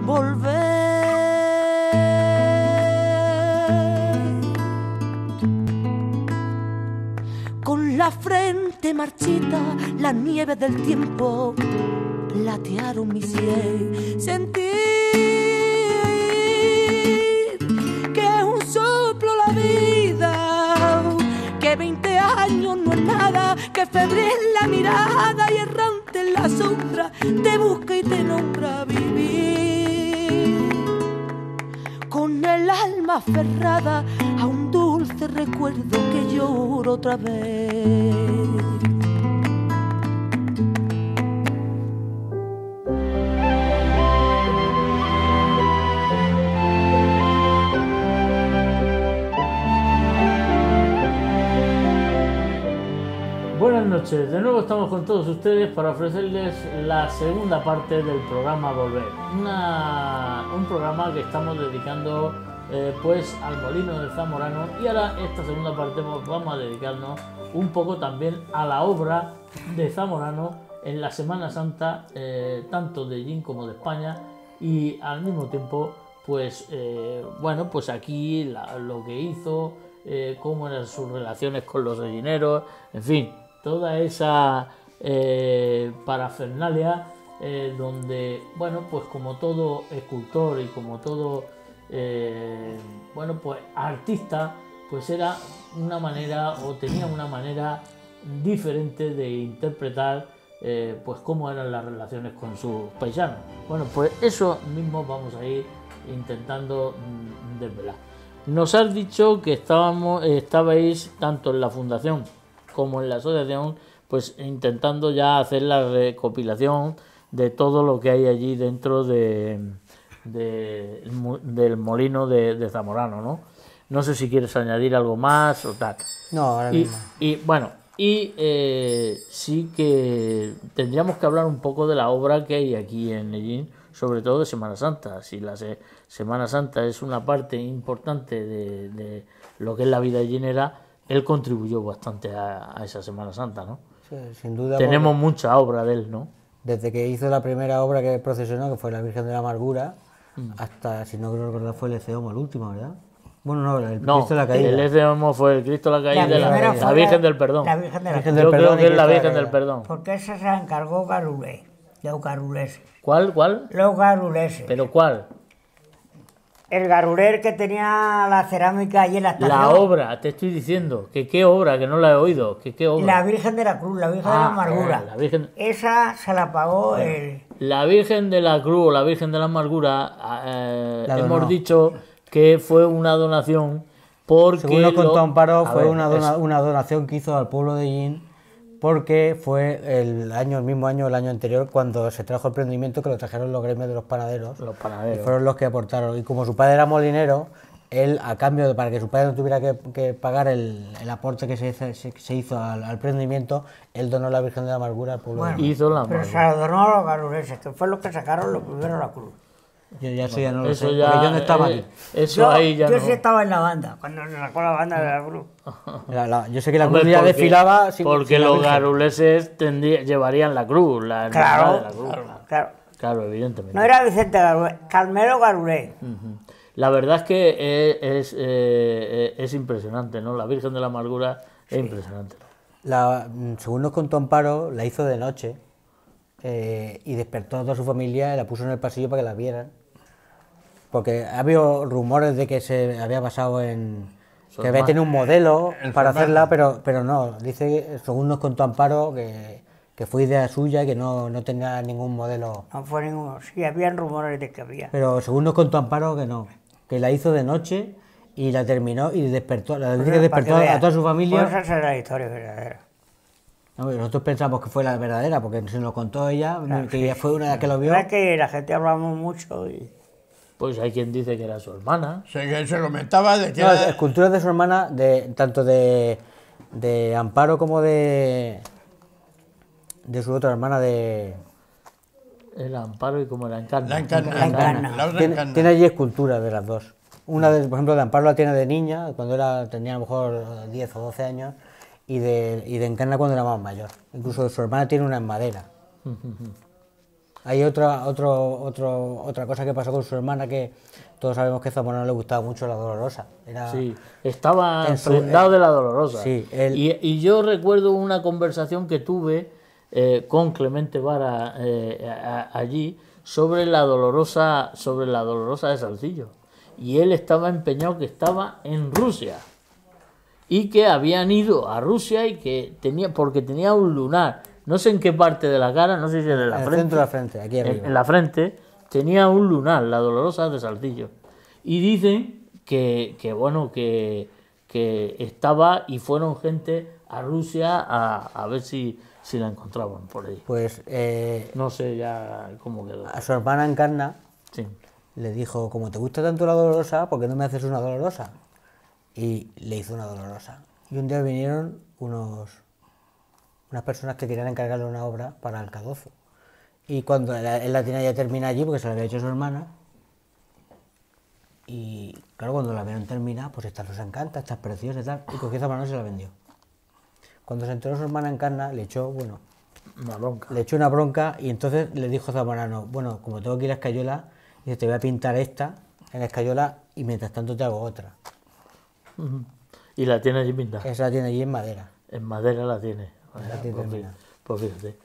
volver. Con la frente marchita, la nieve del tiempo platearon mi sien. Sentir que es un soplo la vida, que 20 años no es nada, que febril la mirada y errante en la sombra te busca y te nombra vivir. Con el alma aferrada a un dulce recuerdo que lloro otra vez. Buenas noches, de nuevo estamos con todos ustedes para ofrecerles la segunda parte del programa Volver. Un programa que estamos dedicando pues al Molino de Zamorano, y ahora esta segunda parte vamos a dedicarnos un poco también a la obra de Zamorano en la Semana Santa, tanto de Jaén como de España, y al mismo tiempo pues bueno, pues aquí lo que hizo, cómo eran sus relaciones con los relleneros, en fin, toda esa parafernalia donde, bueno, pues como todo escultor y como todo bueno, pues artista, pues era una manera o tenía una manera diferente de interpretar pues cómo eran las relaciones con sus paisanos. Bueno, pues eso mismo vamos a ir intentando desvelar. Nos has dicho que estabais tanto en la fundación como en la asociación, pues intentando ya hacer la recopilación de todo lo que hay allí dentro del molino de Zamorano, ¿no? No sé si quieres añadir algo más o tal. No, ahora mismo. Y bueno, sí que tendríamos que hablar un poco de la obra que hay aquí en Jaén, sobre todo de Semana Santa. Si la Semana Santa es una parte importante de lo que es la vida llenera, él contribuyó bastante a esa Semana Santa, ¿no? Sí, sin duda. Tenemos mucha obra de él, ¿no? Desde que hizo la primera obra que procesionó, que fue la Virgen de la Amargura, hasta, si no creo recordar, fue el Ecce Homo, el último, ¿verdad? Bueno, no, el Cristo de la Caída. El Ecce Homo fue el Cristo de la Caída, la Virgen del Perdón. La Virgen del Perdón. Yo creo que es la Virgen del Perdón. Porque esa se la encargó Garulés, los garuleses. ¿Cuál? Los garuleses. ¿Pero cuál? El garuler que tenía la cerámica allí en la estación. La obra, te estoy diciendo. Que qué obra, que no la he oído. Que qué obra. La Virgen de la Cruz, la Virgen de la Amargura. La Virgen... Esa se la pagó el... La Virgen de la Cruz o la Virgen de la Amargura, hemos dicho que fue una donación porque... Según nos contó Amparo, fue una donación que hizo al pueblo de Jaén, porque fue el mismo año, el año anterior, cuando se trajo el prendimiento, que lo trajeron los gremios de los panaderos. Los panaderos. Y fueron los que aportaron. Y como su padre era molinero, él, a cambio para que su padre no tuviera que pagar el aporte que se hizo al prendimiento, él donó la Virgen de la Amargura al pueblo de Jaén. Hizo la Pero se la donó a los garuleses, que fue los que sacaron lo primero la cruz. Yo ya eso ya no lo Eso sé, ya, porque yo no estaba aquí. Yo sí estaba en la banda, cuando se sacó la banda de la cruz. Yo sé que la cruz ya desfilaba porque los garuleses llevarían la cruz, la claro, de la cruz. Claro, evidentemente. No era Vicente Garulés, Carmelo Garulés. La verdad es que es impresionante, ¿no? La Virgen de la Amargura es impresionante. Según nos contó Amparo, la hizo de noche y despertó a toda su familia y la puso en el pasillo para que la vieran. Porque ha habido rumores de que se había basado que había tenido un modelo para hacerla, pero no. Dice, según nos contó Amparo, que fue idea suya y que no tenía ningún modelo. No fue ninguno. Sí, habían rumores de que había. Pero según nos contó Amparo, que no. Que la hizo de noche y la terminó y despertó. Despertó a toda su familia. Pues esa es la historia verdadera. No, nosotros pensamos que fue la verdadera, porque se nos contó ella, que ella fue una de las que lo vio. Es que la gente hablamos mucho y... Pues hay quien dice que era su hermana. Se comentaba de que era... esculturas de su hermana, tanto de Amparo como de su otra hermana de... El Amparo y como la Encarna. La Encarna. Tiene allí esculturas de las dos. Una, por ejemplo, de Amparo la tiene de niña, cuando tenía a lo mejor 10 o 12 años, y de Encarna cuando era más mayor. Incluso su hermana tiene una en madera. Hay otra cosa que pasó con su hermana, que todos sabemos que a Zamorano le gustaba mucho la Dolorosa. Sí, estaba en su- prendado de la Dolorosa. Sí, y yo recuerdo una conversación que tuve con Clemente Vara allí sobre la Dolorosa de Salcillo. Y él estaba empeñado que estaba en Rusia. Y que habían ido a Rusia y que porque tenía un lunar, no sé en qué parte de la cara, no sé si es de la en el frente. centro de la frente, aquí arriba. En la frente tenía un lunar, la Dolorosa de Salcillo. Y dicen que estaba y fueron gente a Rusia a ver si la encontraban por ahí. Pues No sé ya cómo quedó. a su hermana Encarna Sí. le dijo, como te gusta tanto la Dolorosa, ¿por qué no me haces una Dolorosa? Y le hizo una Dolorosa. Y un día vinieron unas personas que querían encargarle una obra para el K12. Y cuando él la tenía ya terminada allí, porque se la había hecho su hermana, y claro, cuando la vieron terminada, pues esta nos encanta, esta es preciosa y tal, y cogió esa mano y se la vendió. Cuando se enteró su hermana Encarna, le echó Una bronca. una bronca, y entonces le dijo a Zamorano, bueno, como tengo que ir a Escayola, dice, te voy a pintar esta en Escayola y mientras tanto te hago otra. Y la tiene allí pintada. Esa la tiene allí en madera. En madera la tiene. La tiene terminada. Pues fíjate.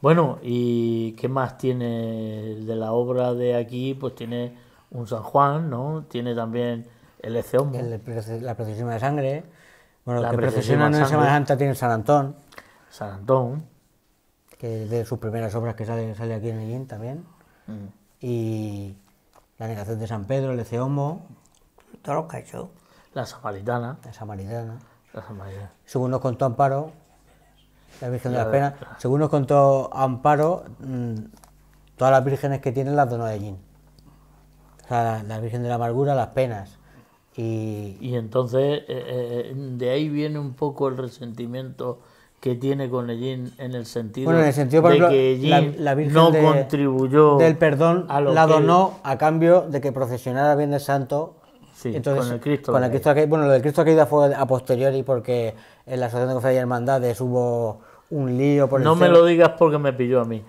Bueno, ¿y qué más tiene de la obra de aquí? Pues tiene un San Juan, ¿no? Tiene también el Eceomo. La procesión de sangre. Bueno, La que procesión procesiona de en Semana sangre. Santa tiene San Antón, San Antón. que es de sus primeras obras que sale aquí en Ellín también. Y la negación de San Pedro, el Eceomo, Todos los que ha hecho. La Samaritana. la Samaritana. La Samaritana. Según nos contó Amparo, la Virgen de las Penas, según nos contó Amparo, todas las vírgenes que tiene las donó a Ellín. O sea, la Virgen de la Amargura, las penas. Y entonces de ahí viene un poco el resentimiento que tiene con Ellín en el sentido, Bueno, en el sentido, por de ejemplo, que Ellín la Virgen no contribuyó del perdón a lo la que- donó a cambio de que procesionara Viernes Santo. Sí, Entonces, con el Cristo con de el la Cristo de Caída. Bueno, lo del Cristo de Caída fue a posteriori porque en la Asociación de Cofradías y Hermandades hubo un lío por el No me celo. lo digas porque me pilló a mí.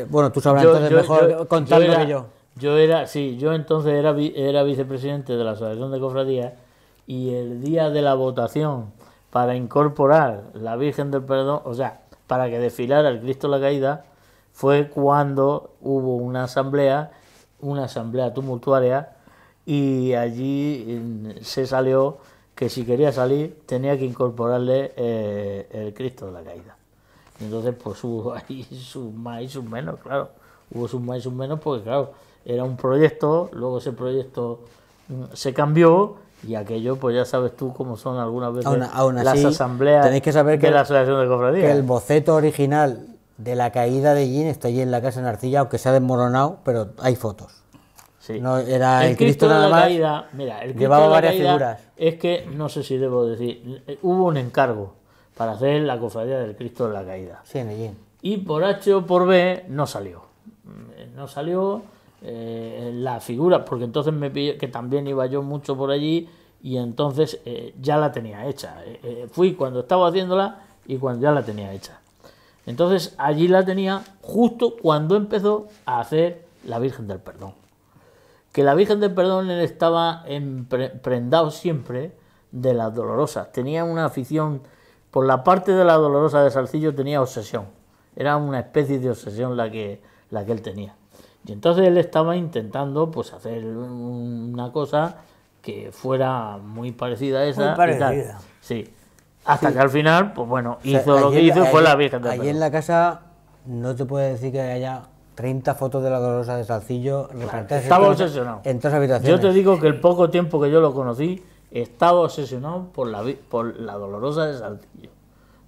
Bueno, tú sabrás entonces mejor contarlo que yo. Yo entonces era vicepresidente de la Asociación de Cofradías y el día de la votación para incorporar la Virgen del Perdón, o sea, para que desfilara el Cristo de la Caída, fue cuando hubo una asamblea tumultuaria, y allí se salió que si quería salir tenía que incorporarle el Cristo de la Caída. Y entonces pues hubo ahí sus más y sus menos, claro. Hubo sus más y sus menos porque, claro, era un proyecto, luego ese proyecto se cambió y aquello, pues ya sabes tú cómo son algunas veces Aún así, las asambleas tenéis que saber de la Asociación de Cofradías. que el boceto original de la caída de Ellín está allí en la casa en Arcilla, aunque se ha desmoronado, pero hay fotos. Sí. No era el Cristo Cristo nada de la más, Caída, mira, el Cristo llevaba de la varias Caída figuras. es que, no sé si debo decir, hubo un encargo para hacer la cofradía del Cristo de la Caída. Sí, en Ellín. Y por H o por B no salió. No salió la figura, porque entonces me pilló, que también iba yo mucho por allí, y entonces ya la tenía hecha. Fui cuando estaba haciéndola y cuando ya la tenía hecha. Entonces allí la tenía justo cuando empezó a hacer la Virgen del Perdón. Que la Virgen del Perdón él estaba prendado siempre de las Dolorosas. Tenía una afición por la parte de la Dolorosa de Salcillo, tenía obsesión. Era una especie de obsesión la que él tenía. Y entonces él estaba intentando pues hacer una cosa que fuera muy parecida a esa. Muy parecida. Y tal. Sí. Hasta que al final, pues bueno, O sea, hizo lo que hizo y fue la Virgen del Allí Perdón. en la casa no te puedo decir que haya 30 fotos de la Dolorosa de Salcillo repartidas Estaba obsesionado. en todas las habitaciones. Yo te digo que el poco tiempo que yo lo conocí, estaba obsesionado por la Dolorosa de Salcillo.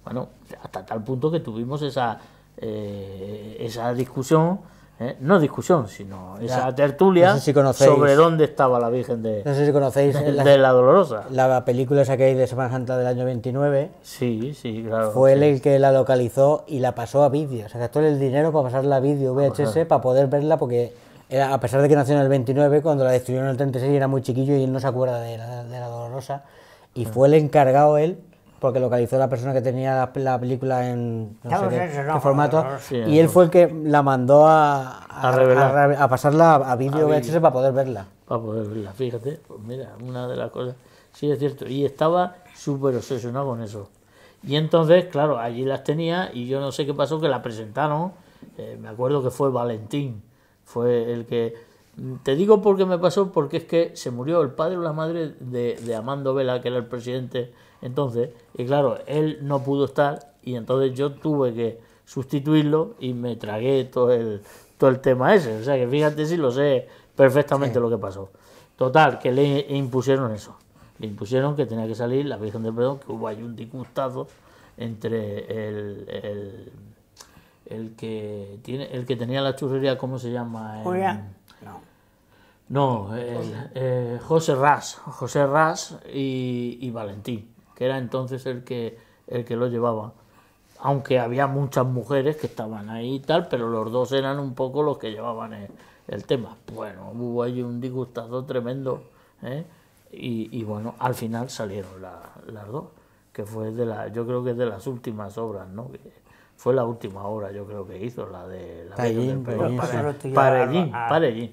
Bueno, hasta tal punto que tuvimos esa discusión, no discusión, sino esa tertulia no sé si conocéis- sobre dónde estaba la Virgen de No sé si conocéis de la Dolorosa. la película esa que hay de Semana Santa del año 29. Sí, sí, claro. Fue él sí. el que la localizó y la pasó a vídeo. Se gastó el dinero para pasarla a vídeo VHS para poder verla, porque a pesar de que nació en el 29, cuando la destruyeron en el 36 era muy chiquillo y él no se acuerda de la Dolorosa. Y fue el encargado él porque localizó a la persona que tenía la película en no Claro, sé qué, eso no, qué formato, sí, y él fue el que la mandó revelar. a pasarla a vídeo A VHS vídeo. para poder verla. Para poder verla, fíjate, pues mira, una de las cosas, sí es cierto, y estaba súper obsesionado con eso. Y entonces, claro, allí las tenía y yo no sé qué pasó, que la presentaron, me acuerdo que fue Valentín, fue el que... Te digo por qué me pasó, porque es que se murió el padre o la madre de Amando Vela, que era el presidente entonces, y claro, él no pudo estar y entonces yo tuve que sustituirlo y me tragué todo el tema ese, o sea que fíjate si lo sé perfectamente lo que pasó. Total, que le impusieron eso, le impusieron que tenía que salir la Virgen del Perdón, que hubo ahí un disgustazo entre el que tenía la churrería, ¿cómo se llama? Julián. No, José Ras y Valentín, que era entonces el que lo llevaba. Aunque había muchas mujeres que estaban ahí y tal, pero los dos eran un poco los que llevaban el tema. Bueno, hubo ahí un disgustazo tremendo, ¿eh? Y bueno, al final salieron las dos, que fue yo creo que es de las últimas obras, ¿no? Que fue la última obra, yo creo que hizo, la de la Parellín, Parellín.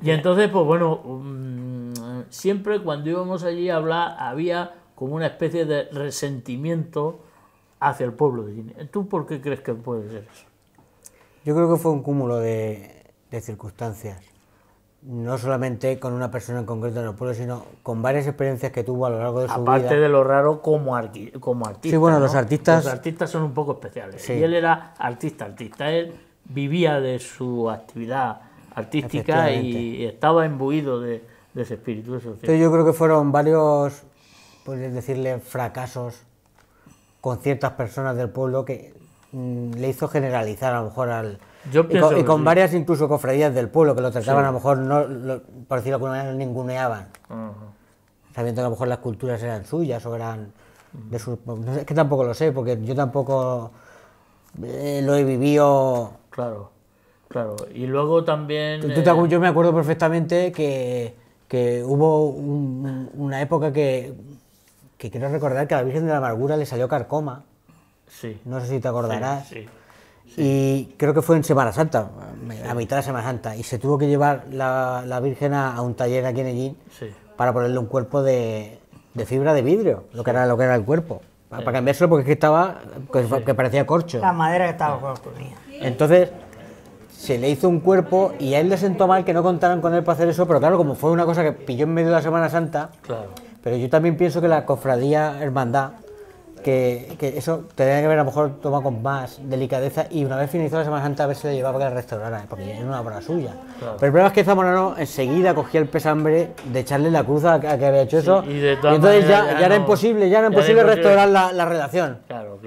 Y entonces, pues bueno, siempre cuando íbamos allí a hablar había como una especie de resentimiento hacia el pueblo de Guinea. ¿Tú por qué crees que puede ser eso? Yo creo que fue un cúmulo de circunstancias, no solamente con una persona en concreto en el pueblo, sino con varias experiencias que tuvo a lo largo de su vida. Aparte de lo raro como artista. Sí, bueno, ¿no? los artistas son un poco especiales. Sí. Y él era artista. Él vivía de su actividad artística y estaba imbuido de ese espíritu. Eso es Entonces yo creo que fueron varios, puedes decirle, fracasos con ciertas personas del pueblo que le hizo generalizar a lo mejor Yo pienso y con sí. varias incluso cofradías del pueblo que lo trataban a lo mejor, por decirlo de alguna manera, ninguneaban. Sabiendo que a lo mejor las culturas eran suyas o eran de sus... No sé, es que tampoco lo sé, porque yo tampoco lo he vivido... Claro. Y luego también... Yo me acuerdo perfectamente que hubo una época que quiero recordar que a la Virgen de la Amargura le salió carcoma. Sí. No sé si te acordarás. Sí. Y creo que fue en Semana Santa, a mitad de Semana Santa, y se tuvo que llevar la Virgen a un taller aquí en Ellín para ponerle un cuerpo de fibra de vidrio, lo que era el cuerpo, para cambiárselo porque es que estaba, que parecía corcho. La madera que estaba construida. Entonces se le hizo un cuerpo y a él le sentó mal que no contaran con él para hacer eso, pero claro, como fue una cosa que pilló en medio de la Semana Santa, Claro. pero yo también pienso que la cofradía hermandad, que eso tendría que haber a lo mejor tomado con más delicadeza y una vez finalizó la Semana Santa a ver si le llevaba para que la restaurara, porque era una obra suya. Claro. Pero el problema es que Zamorano enseguida cogía el pesambre de echarle la cruz a que había hecho eso, y de y todas entonces maneras ya ya era no- imposible, ya era imposible. restaurar la relación. Claro.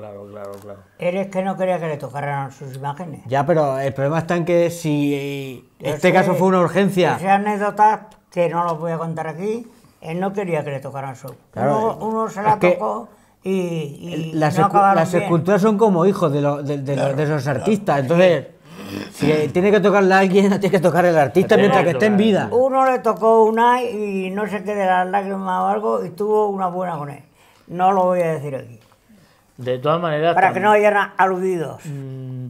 Eres que no quería que le tocaran sus imágenes. Ya, pero el problema está en que si este Ese- caso fue una urgencia... Esa anécdota, que no lo voy a contar aquí, él no quería que le tocaran su. Claro, uno se la es que tocó y Las, no acabaron las bien. esculturas son como hijos de esos artistas, entonces si tiene que tocarla a alguien, tiene que tocar el artista Tiene mientras que que esté en tocar. vida. Uno le tocó una y no sé qué de las lágrimas o algo y tuvo una buena con él. No lo voy a decir aquí. De todas maneras... Para que no hayan aludidos.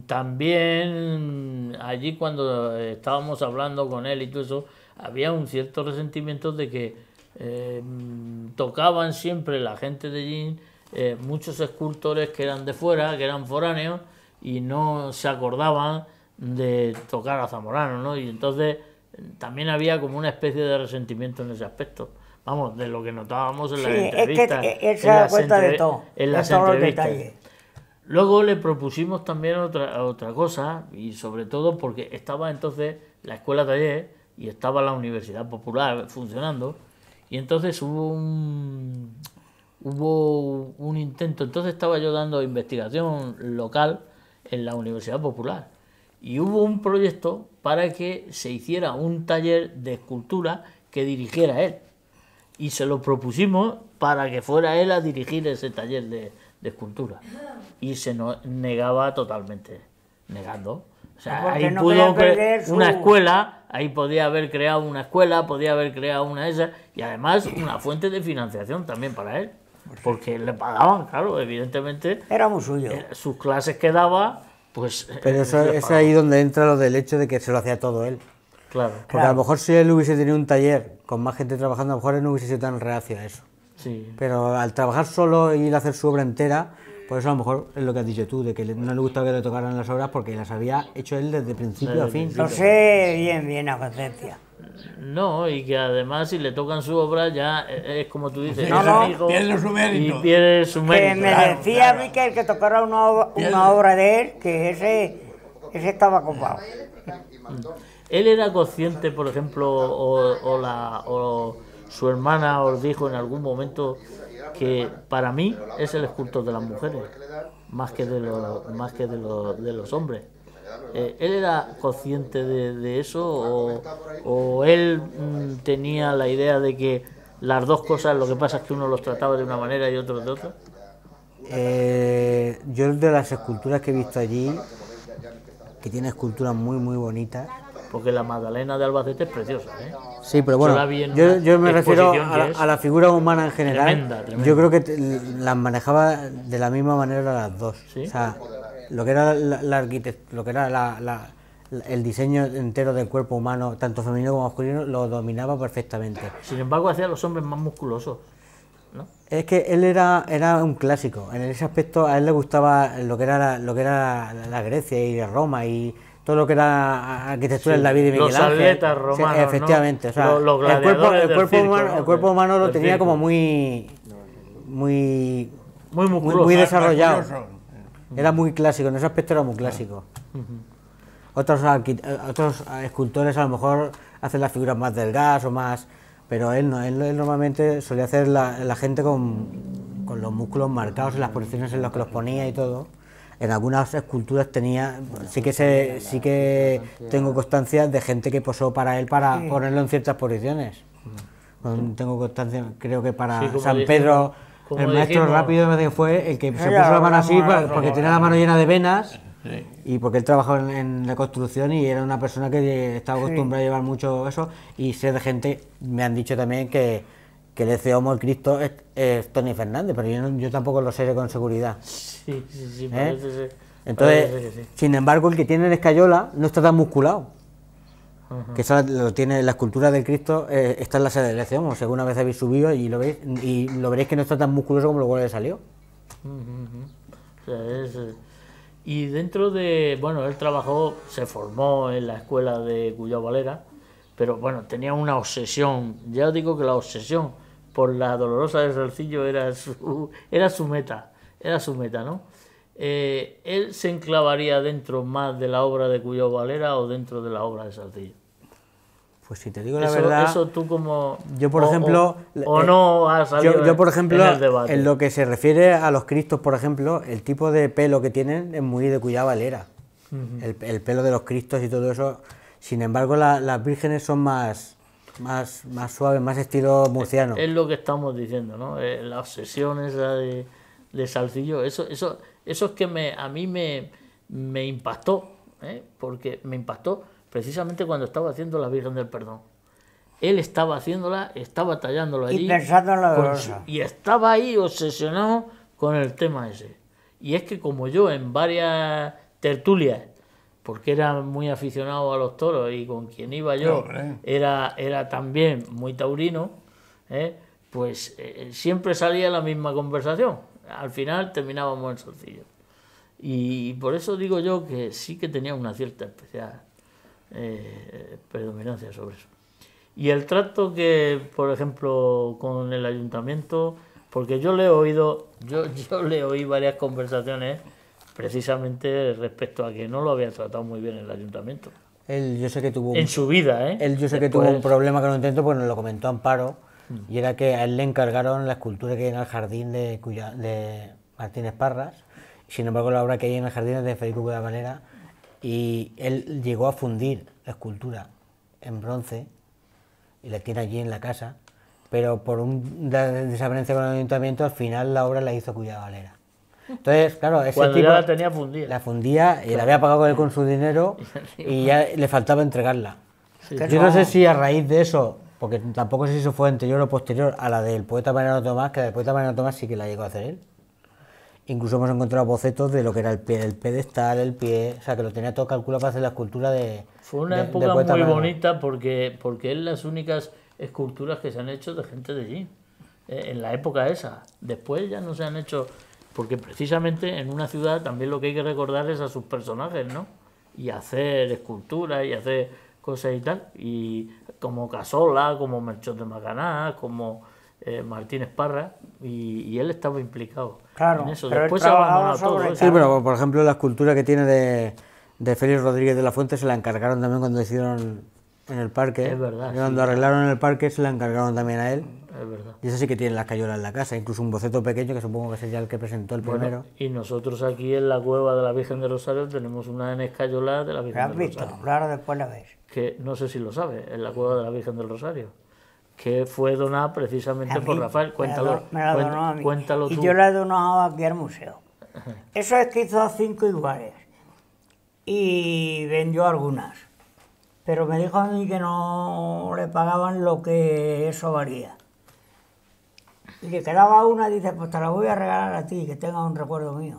También allí cuando estábamos hablando con él y todo eso, había un cierto resentimiento de que tocaban siempre la gente de allí, muchos escultores que eran de fuera, que eran foráneos, y no se acordaban de tocar a Zamorano, ¿no? Y entonces también había como una especie de resentimiento en ese aspecto. Vamos, de lo que notábamos en las Sí, es entrevistas. que él se da cuenta de todo, En de las todos los entrevistas. detalles. Luego le propusimos también otra cosa, y sobre todo porque estaba entonces la escuela taller y estaba la Universidad Popular funcionando, y entonces hubo un intento. Entonces estaba yo dando investigación local en la Universidad Popular, y hubo un proyecto para que se hiciera un taller de escultura que dirigiera él, y se lo propusimos para que fuera él a dirigir ese taller de escultura, y se nos negaba totalmente, negando. O sea, Porque ahí no pudo quería perder su- una escuela, ahí podía haber creado una escuela, podía haber creado una esa, y además una fuente de financiación también para él. porque le pagaban, claro, evidentemente. Era muy suyo. Sus clases que daba, pues... Pero eso es ahí donde entra lo del hecho de que se lo hacía todo él. Claro. Porque a lo mejor si él hubiese tenido un taller con más gente trabajando, a lo mejor él no hubiese sido tan reacio a eso. Sí. Pero al trabajar solo y hacer su obra entera, por eso a lo mejor es lo que has dicho tú, de que no le gustaba que le tocaran las obras porque las había hecho él desde principio a fin. Lo sé bien a conciencia. No, y que además si le tocan su obra ya es como tú dices, No, es no, amigo pierde su mérito. y pierde su Que mérito. me decía a mí que el que tocara una obra de él, que ese estaba copado. Él era consciente, por ejemplo, o su hermana os dijo en algún momento que para mí es el escultor de las mujeres, más que de los hombres. ¿Él era consciente de eso o él tenía la idea de que las dos cosas, lo que pasa es que uno los trataba de una manera y otro de otra? Yo de las esculturas que he visto allí, que tiene esculturas muy bonitas. Porque la Magdalena de Albacete es preciosa, ¿eh? Sí, pero bueno, Yo la vi en yo me una refiero exposición que a la figura humana en general. tremenda. Yo creo que las manejaba de la misma manera las dos. ¿Sí? O sea, lo que era la arquitectura, lo que era el diseño entero del cuerpo humano, tanto femenino como masculino, lo dominaba perfectamente. Sin embargo, hacía a los hombres más musculosos, ¿no? Es que él era un clásico. En ese aspecto a él le gustaba lo que era la Grecia y Roma y todo lo que era arquitectura en la vida de Miguel Ángel. Los atletas romanos, sí, efectivamente, ¿no? O sea, Los gladiadores del circo, el cuerpo humano lo del tenía circo. como muy musculoso. muy desarrollado. Musculoso. Era muy clásico, en ese aspecto era muy clásico. Otros escultores a lo mejor hacen las figuras más delgadas o más, pero él no, él normalmente solía hacer la gente con los músculos marcados en las posiciones en las que los ponía y todo. En algunas esculturas sí que tengo constancia de gente que posó para él para ponerlo en ciertas posiciones. Tengo constancia, creo que para Sí, como San dijimos- Pedro, como el maestro dijimos- rápido me parece que fue el que se Sí, puso la mano así hablamos porque tenía la mano llena de venas. Sí. Y porque él trabajó en la construcción y era una persona que estaba acostumbrada a llevar mucho eso. Y sé de gente, me han dicho también que el Eceomo, el Cristo, es Tony Fernández, pero yo tampoco lo sé con seguridad. Sí, parece ser. Entonces, Parece que sí. sin embargo, el que tiene en escayola no está tan musculado. Que eso lo tiene la escultura del Cristo, está en la sede del Eceomo. Si alguna vez habéis subido y lo veréis que no está tan musculoso como luego le salió. O sea, y dentro de, bueno, él trabajó, se formó en la escuela de Cuyao Valera, pero bueno, tenía una obsesión, ya os digo que la obsesión por la Dolorosa del Salcillo era su meta, ¿no? ¿Él se enclavaría dentro más de la obra de Cuyao Valera o dentro de la obra de Salcillo? Pues si te digo la Eso, verdad... eso tú como... Yo, por ejemplo, o no has salido yo, por ejemplo, en el debate. en lo que se refiere a los Cristos, por ejemplo, el tipo de pelo que tienen es muy de Cuyao Valera. El pelo de los Cristos y todo eso. Sin embargo, las vírgenes son más suaves, más estilo murciano. Es lo que estamos diciendo, ¿no? La obsesión esa de Salcillo, eso es que a mí me impactó, porque me impactó precisamente cuando estaba haciendo la Virgen del Perdón. Él estaba haciéndola, estaba tallándolo allí. Y pensando en la con Dolorosa. y estaba ahí obsesionado con el tema ese. Y es que como yo en varias tertulias, porque era muy aficionado a los toros y con quien iba yo era también muy taurino, pues siempre salía la misma conversación. Al final terminábamos en Salcillo. Y por eso digo yo que sí que tenía una cierta especial predominancia sobre eso. Y el trato que, por ejemplo, con el ayuntamiento, porque yo le he oído, yo le oí varias conversaciones precisamente respecto a que no lo había tratado muy bien el ayuntamiento. Yo sé que tuvo En su vida, Yo sé que tuvo un problema con un intento, pues nos lo comentó Amparo, y era que a él le encargaron la escultura que hay en el jardín de Martínez Parras, y sin embargo la obra que hay en el jardín es de Federico Cuyao Valera, y él llegó a fundir la escultura en bronce, y la tiene allí en la casa, pero por una desavenencia con el ayuntamiento, al final la obra la hizo Cuyao Valera. Entonces, claro, ese cuando tipo ya la tenía fundida. la fundía y la había pagado con su dinero y ya le faltaba entregarla. Sí. Yo no sé si a raíz de eso porque tampoco sé si eso fue anterior o posterior a la del poeta Mariano Tomás, que la del poeta Mariano Tomás sí que la llegó a hacer él. Incluso hemos encontrado bocetos de lo que era el pedestal, el pie, o sea, que lo tenía todo calculado para hacer la escultura de... Fue una época muy bonita porque es las únicas esculturas que se han hecho de gente de allí, en la época esa. Después ya no se han hecho, porque precisamente en una ciudad también lo que hay que recordar es a sus personajes, ¿no? Y hacer esculturas y hacer cosas y tal. Y como Casola, como Melchor de Macaná, como Martínez Parra, y él estaba implicado en eso. Después se abandonó todo eso. Sí, pero por ejemplo la escultura que tiene de Félix Rodríguez de la Fuente se la encargaron también cuando hicieron en el parque. Es verdad. Cuando arreglaron en el parque se la encargaron también a él. Es verdad. Y eso sí que tiene las cayolas en la casa, incluso un boceto pequeño que supongo que sería el que presentó el primero. Y nosotros aquí en la cueva de la Virgen del Rosario tenemos una escayola de la Virgen del Rosario. ¿La has visto? Claro, después la ves. Que no sé si lo sabes, en la cueva de la Virgen del Rosario, que fue donada precisamente por Rafael. Cuéntalo, me la donó a mí. Cuéntalo tú. Y yo la he donado aquí al museo. Eso es que hizo 5 iguales y vendió algunas, pero me dijo a mí que no le pagaban lo que eso valía. Y le quedaba una, dice, pues te la voy a regalar a ti, que tenga un recuerdo mío.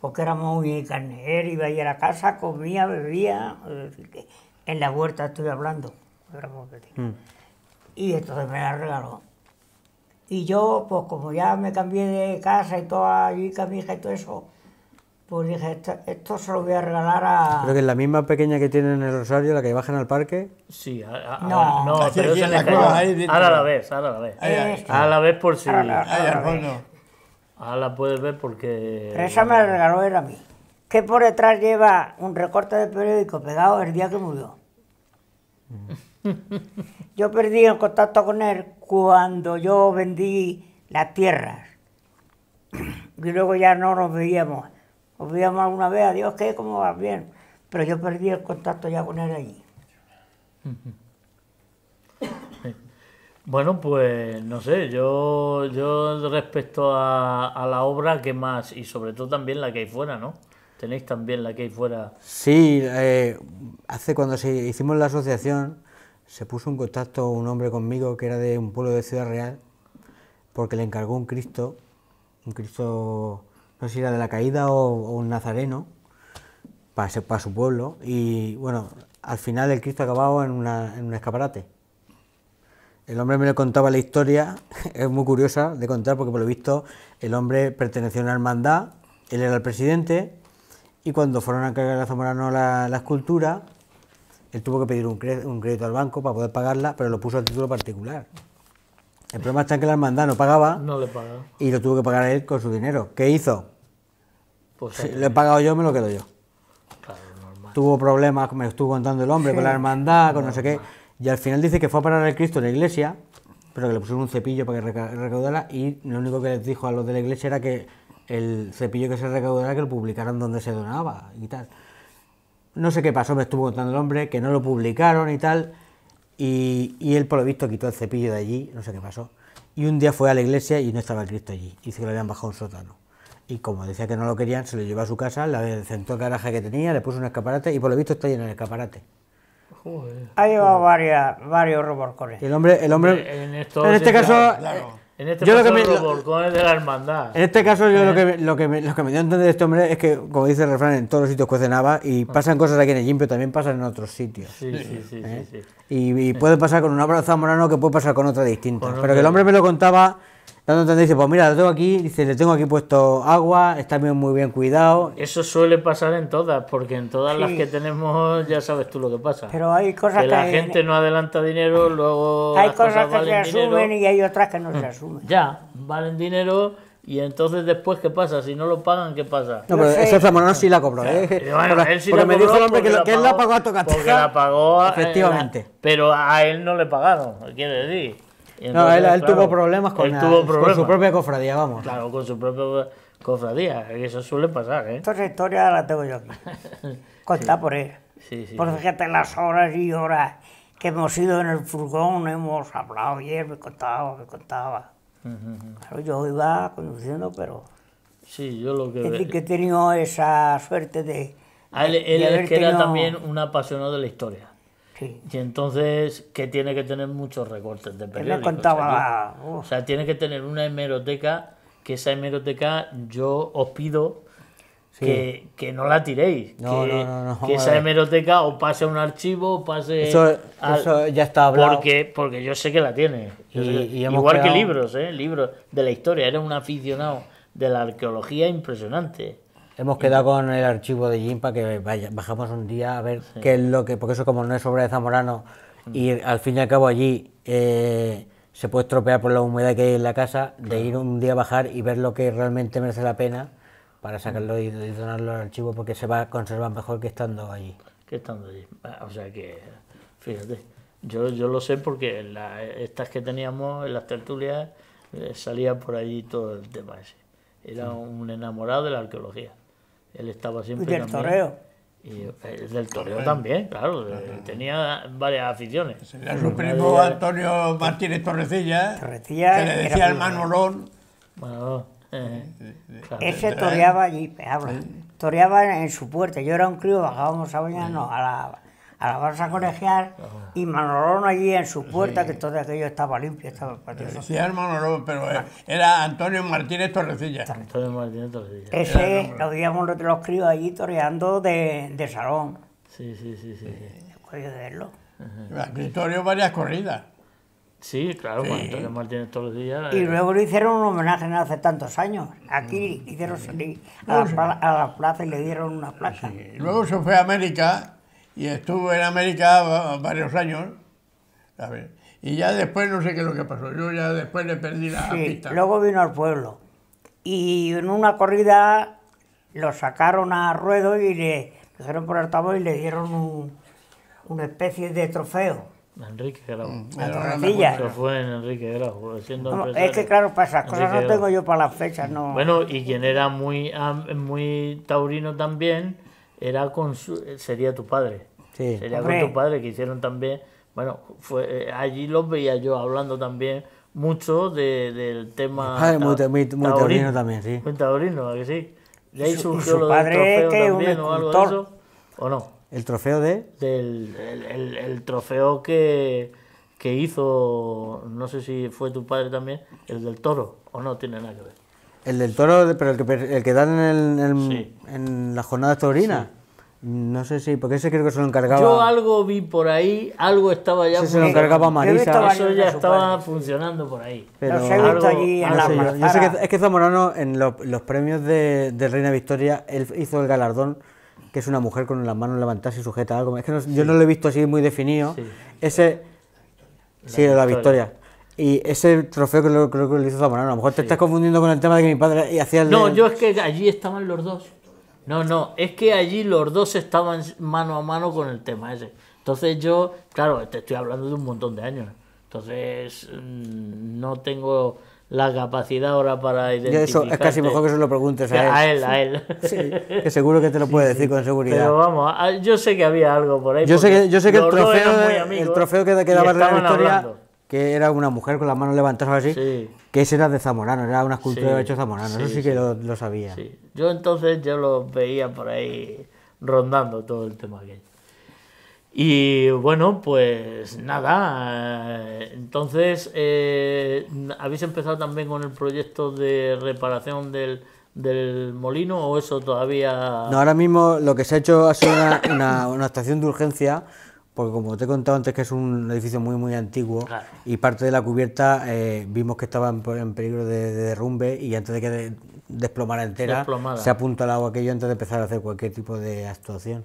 Porque era muy carnero, iba a ir a casa, comía, bebía, es decir, que en la huerta estoy hablando. Y entonces me la regaló. Y yo, pues como ya me cambié de casa y todo allí, camija y todo eso, pues dije, esto se lo voy a regalar a... Creo que es la misma pequeña que tienen en el Rosario, la que bajan al parque. Sí, no, pero eso ahora la ves, ahora la ves por si... Ahora la puedes ver porque... Pero esa me la regaló él a mí. Que por detrás lleva un recorte de periódico pegado el día que murió. Yo perdí el contacto con él cuando yo vendí las tierras. Y luego ya no nos veíamos. Nos veíamos alguna vez, adiós, ¿qué? ¿Cómo vas? Bien. Pero yo perdí el contacto ya con él allí. Bueno, pues no sé, yo respecto a la obra, ¿qué más? Y sobre todo también la que hay fuera, ¿no? Tenéis también la que hay fuera. Sí, cuando hicimos la asociación, se puso en contacto un hombre conmigo que era de un pueblo de Ciudad Real, porque le encargó un Cristo, no sé si era de la Caída o un nazareno, para su pueblo, y bueno, al final el Cristo acababa en un escaparate. El hombre me lo contaba la historia, es muy curiosa de contar porque por lo visto el hombre perteneció a una hermandad, él era el presidente, y cuando fueron a encargar a Zamorano la escultura, él tuvo que pedir un crédito al banco para poder pagarla, pero lo puso a título particular. El problema está en que la hermandad no pagaba, no le pagaba, y lo tuvo que pagar él con su dinero. ¿Qué hizo? Pues si lo he pagado yo, me lo quedo yo. Claro, normal. Tuvo problemas, me estuvo contando el hombre, con la hermandad, con no sé qué. Y al final dice que fue a parar el Cristo en la iglesia, pero que le pusieron un cepillo para que recaudara, y lo único que les dijo a los de la iglesia era que el cepillo que se recaudara que lo publicaran donde se donaba y tal. No sé qué pasó, me estuvo contando el hombre, que no lo publicaron y tal, y él por lo visto quitó el cepillo de allí, no sé qué pasó. Y un día fue a la iglesia y no estaba el Cristo allí, y dice que lo habían bajado a un sótano. Y como decía que no lo querían, se lo llevó a su casa, le sentó el garaje que tenía, le puso un escaparate, y por lo visto está lleno el escaparate. Joder. Ha llevado varios remolcones. El hombre en este caso, en este caso los remolcones de la hermandad. En este caso yo lo que me dio a entender de este hombre es que, como dice el refrán, en todos los sitios cuecen habas, y pasan cosas aquí en Ellín, pero también pasan en otros sitios. Sí. Y puede pasar con una obra zamorano que puede pasar con otra distinta. Pero que el hombre me lo contaba, dando a entender, dice, pues mira, lo tengo aquí, dice, le tengo aquí puesto agua, está muy bien cuidado. Eso suele pasar en todas, porque en todas las que tenemos ya sabes tú lo que pasa. Pero hay cosas que la gente no adelanta dinero, luego hay cosas que se asumen y hay otras que no se asumen. Ya, valen dinero. Y entonces después, ¿qué pasa? Si no lo pagan, ¿qué pasa? No, pero ese zamorano sí la cobró, Bueno, él sí porque la me cobró dijo el hombre que porque él la pagó a tocateja. Porque la pagó efectivamente. Pero a él no le pagaron, quiere decir. Entonces, no, él claro, tuvo problemas con su propia cofradía, vamos. Claro, con su propia cofradía, eso suele pasar, ¿eh? Toda esa historia la tengo yo aquí, contada por él. Sí. Porque fíjate las horas y horas que hemos ido en el furgón, hemos hablado y él me contaba. Claro, yo iba conduciendo, pero... Sí, yo lo que... Es decir, que he tenido esa suerte de... Él es que era también un apasionado de la historia. Sí. Y entonces, que tiene que tener muchos recortes de Él periódicos. me contaba... Aquí. O sea, tiene que tener una hemeroteca, que esa hemeroteca yo os pido que no la tiréis. No, que, no, que esa hemeroteca o pase a un archivo o pase... Eso ya está hablado. Porque yo sé que la tiene. Y hemos Igual creado... que libros, libros de la historia. Era un aficionado de la arqueología impresionante. Hemos quedado con el archivo de Jim para que bajamos un día a ver qué es lo que... Porque eso como no es obra de Zamorano y al fin y al cabo allí se puede estropear por la humedad que hay en la casa, de ir un día a bajar y ver lo que realmente merece la pena para sacarlo y donarlo al archivo, porque se va a conservar mejor que estando allí. Que estando allí. O sea que, fíjate, yo lo sé porque estas que teníamos en las tertulias salía por allí todo el tema ese. Era un enamorado de la arqueología. Él estaba siempre... Y del toreo. Y del toreo también, claro. Tenía varias aficiones. Era su primo Antonio Martínez Torrecilla, que le decía el Manolón. Bueno, claro. Ese toreaba allí, toreaba en su puerta. Yo era un crío, bajábamos a bañarnos a la balsa colegial y Manolón allí en su puerta, que todo aquello estaba limpio, estaba patio. Decía el Manolón, pero era Antonio Martínez Torrecilla. Antonio Martínez Torrecilla. Ese lo veíamos los críos allí toreando de salón. Sí. Puedes verlo. El escritorio varias corridas. Sí, claro, Antonio Martínez Torrecilla. Y luego le hicieron un homenaje no hace tantos años. Aquí hicieron salir a la plaza y le dieron una placa. Sí. Luego se fue a América y estuvo en América varios años. ¿Sabes? Y ya después no sé qué es lo que pasó. Yo ya después le perdí la pista. Luego vino al pueblo. Y en una corrida lo sacaron a ruedo y le dijeron por altavoz y le dieron una especie de trofeo. Enrique Grau. Eso fue en Enrique Grau. Es que claro, para esas cosas no tengo yo para las fechas, no. Bueno, y quien era muy taurino también sería tu padre. Sí. Sería con tu padre, que hicieron también. Bueno, allí los veía yo hablando también mucho del tema. Muy taurino también, sí. Muy taurino, ¿a que sí? De ahí surgió su lo padre del trofeo que también o algo de eso, ¿o no? ¿El trofeo de...? El trofeo que hizo, no sé si fue tu padre también, el del toro, o no tiene nada que ver. El del toro, pero el que dan en las jornadas taurinas. Sí. No sé si, porque ese creo que se lo encargaba... Yo algo vi por ahí, algo estaba ya... Se lo encargaba Marisa. Eso ya estaba funcionando por ahí. Pero los he visto allí en la plaza. Yo sé que es que Zamorano, en los premios de Reina Victoria, él hizo el galardón, que es una mujer con las manos levantadas y sujeta algo. Es que yo no lo he visto así muy definido. Sí. Ese... Sí, la Victoria. Y ese trofeo creo que lo hizo Zamorano. A lo mejor te estás confundiendo con el tema de que mi padre hacía el... No, yo es que allí estaban los dos. No, es que allí los dos estaban mano a mano con el tema ese. Entonces yo, claro, te estoy hablando de un montón de años. Entonces no tengo la capacidad ahora para identificar. Eso es casi mejor que se lo preguntes a él. A él. Sí, que seguro que te lo puede decir con seguridad. Pero vamos, yo sé que había algo por ahí. Yo sé que el trofeo que daba Reina Victoria, hablando, que era una mujer con las manos levantadas así, que ese era de Zamorano, era una escultura hecha Zamorano, eso sí que lo sabía. Sí. Yo entonces lo veía por ahí rondando todo el tema aquello. Y bueno, pues nada, entonces ¿habéis empezado también con el proyecto de reparación del molino o eso todavía...? No, ahora mismo lo que se ha hecho ha sido una estación de urgencia, porque como te he contado antes que es un edificio muy antiguo, claro, y parte de la cubierta vimos que estaba en peligro de derrumbe y antes de que desplomara entera se ha apuntalado aquello antes de empezar a hacer cualquier tipo de actuación.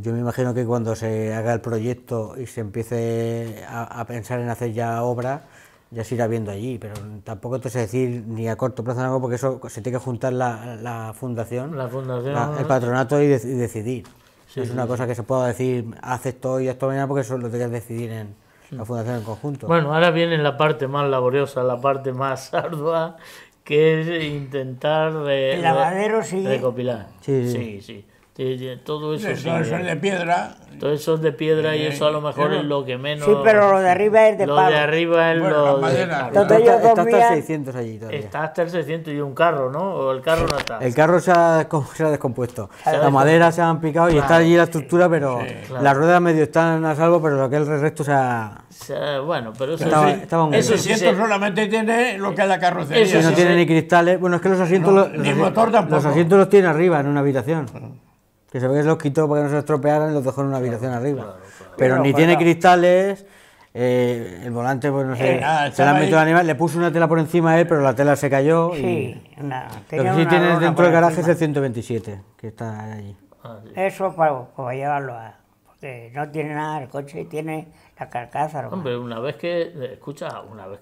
Yo me imagino que cuando se haga el proyecto y se empiece a pensar en hacer ya obra, ya se irá viendo allí, pero tampoco te sé decir ni a corto plazo ni algo, porque eso se tiene que juntar la fundación, el patronato y decidir. Sí, es una cosa que se pueda decir, haz esto y esto mañana, porque eso lo tienes que decidir en la fundación en conjunto. Bueno, ahora viene la parte más laboriosa, la parte más ardua, que es intentar el lavadero, recopilar. Sí. todo eso sí. Todo eso es de piedra. Todo eso es de piedra y eso a lo mejor es lo que menos... Sí, pero lo de arriba es de Lo palo. de arriba es Bueno, lo la de... madera. claro. Entonces yo Está hasta el dormía- 600 allí todavía. Está hasta el 600 y un carro, ¿no? O el carro no está. El carro se ha descompuesto. ha La descompuesto. madera se han picado y está allí la estructura, pero claro. las ruedas medio están a salvo, pero lo que es el resto se ha... O sea, bueno, pero eso Estaba muy eso bien. sí 600 se- solamente tiene lo que es la carrocería. Eso Si no sí, tiene sí. ni cristales... Bueno, es que los asientos, No, los, ni asi- motor tampoco. los asientos los tiene arriba en una habitación. Que se ve que los quitó para que no se estropearan y los dejó en una habitación arriba. Pero Pero ni bueno. tiene cristales, el volante, pues no sé, nada, se le estaba han metido ahí. el animal, le puso una tela por encima a él, pero la tela se cayó. Sí, Y... una, Lo tenía que sí una tiene lona dentro por del garaje es encima. el 127, que está allí. Ah, sí. Eso para llevarlo a... Porque no tiene nada el coche, tiene la carcasa. nomás. Hombre, una vez que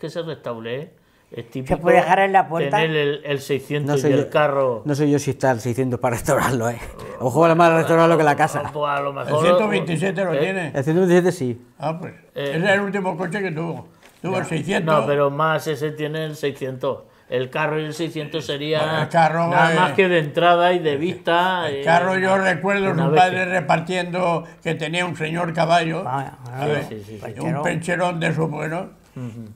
se restaure, es típico ¿Se puede dejar en la puerta? tener el 600 No sé y el yo- carro. No sé yo si está el 600 para restaurarlo, Ojo, vale más restaurarlo que la casa. Pues a lo El mejor, 127 lo ¿eh? tiene. El 127 sí. Ah, pues. Ese es el último coche que tuvo. Tuvo el 600. No, pero más ese tiene el 600. El carro y el 600 sería Bueno, el carro, nada más que de entrada y de vista. El carro yo recuerdo una su vez padre repartiendo que tenía un señor caballo, Vaya, ¿sabes? sí, sí, sí. Un pencherón de esos buenos,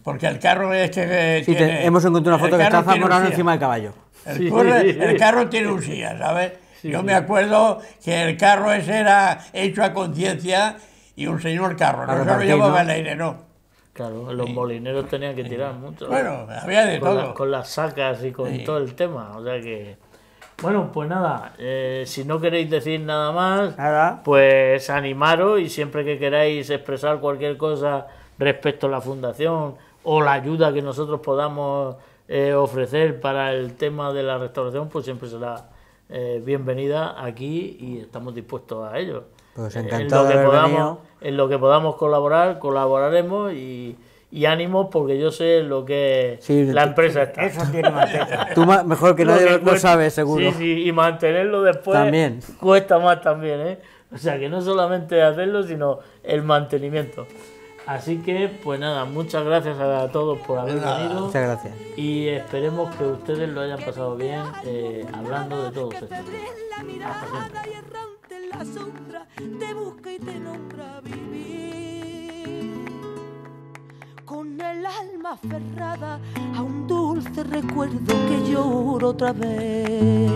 porque el carro es que Sí, tiene... hemos encontrado una foto el que está carro tiene zamorano usía. encima del caballo. El carro tiene usía, ¿sabes? Yo me acuerdo que el carro ese era hecho a conciencia y un señor carro, no se lo repartir, llevaba ¿no? el aire, no. Claro, los molineros tenían que tirar mucho. Bueno, había de con, todo. con las sacas y con todo el tema. O sea que. Bueno, pues nada, si no queréis decir nada más, Nada. pues animaros y siempre que queráis expresar cualquier cosa respecto a la fundación o la ayuda que nosotros podamos ofrecer para el tema de la restauración, pues siempre será bienvenida aquí y estamos dispuestos a ello. Pues En encantado lo de que haber podamos, venido. en lo que podamos colaborar, colaboraremos y ánimos porque yo sé lo que Sí, la empresa está. Eso tiene manteca. Tú mejor que Lo nadie que lo cuesta. sabes, seguro. Sí, sí, y mantenerlo después También. cuesta más también, ¿eh? O sea que no solamente hacerlo, sino el mantenimiento. Así que, pues nada, muchas gracias a todos por haber venido Muchas gracias. y esperemos que ustedes lo hayan pasado bien hablando de todo esto. Febril la mirada y errante en la sombra te busca y te nombra vivir con el alma aferrada a un dulce recuerdo que lloro otra vez.